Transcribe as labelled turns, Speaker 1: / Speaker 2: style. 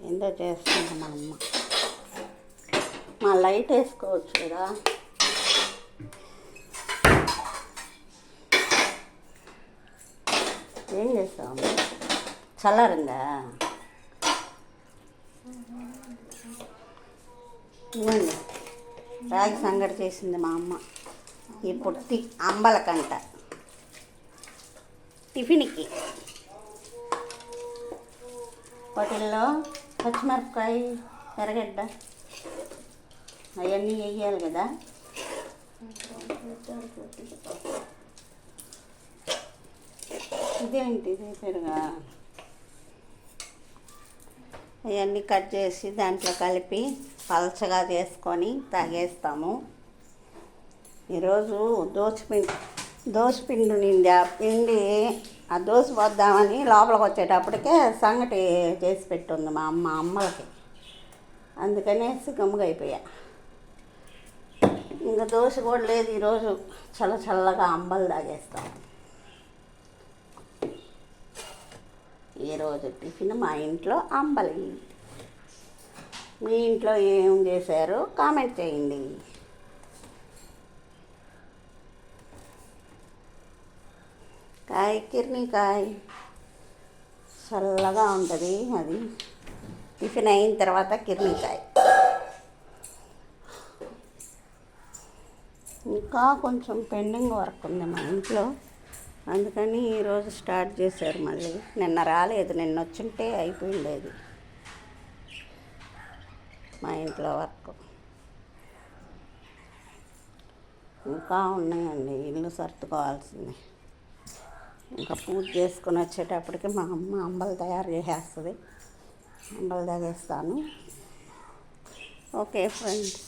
Speaker 1: ఏందో చేస్తుంది మా అమ్మ. మా లైట్ వేసుకోవచ్చు కదా. ఏం చేస్తావు? చల్లారిందా? ఇవ్వండి, రాగి సంగటి చేసింది మా అమ్మ. ఇప్పుడు అంబలకంట టిఫిన్కి. వాటిల్లో పచ్చిమిరపకాయ, ఎర్రగడ్డ అవన్నీ వేయాలి కదా. ఇదేంటిది పెరుగా? అవన్నీ కట్ చేసి దాంట్లో కలిపి పలచగా చేసుకొని తాగేస్తాము. ఈరోజు దోసపిండి నిండి ఆ పిండి ఆ దోశ పోద్దామని లోపలికి వచ్చేటప్పటికే సంగటి చేసి పెట్టుంది మా అమ్మలకి. అందుకనేసి గమ్ముగా అయిపోయా. ఇంకా దోశ కూడా లేదు ఈరోజు. చల్లగా అంబలు తాగేస్తాము. ఈరోజు టిఫిన్ మా ఇంట్లో అంబలి. మీ ఇంట్లో ఏం చేశారో కామెంట్ చేయండి. కిర్నీకాయ చల్లగా ఉంటుంది. అది టిఫిన్ అయిన తర్వాత కిర్నీకాయ. ఇంకా కొంచెం పెండింగ్ వర్క్ ఉంది మా ఇంట్లో, అందుకని ఈరోజు స్టార్ట్ చేశారు మళ్ళీ. నిన్న రాలేదు, నిన్న వచ్చుంటే అయిపోయిండేది మా ఇంట్లో వర్క్. ఇంకా ఉన్నాయండి, ఇల్లు సర్దుకోవాల్సింది. ఇంకా పూజ చేసుకొని వచ్చేటప్పటికి మా అమ్మ అంబలు తయారు చేసేస్తుంది. అంబలు తాగేస్తాను. Okay friends.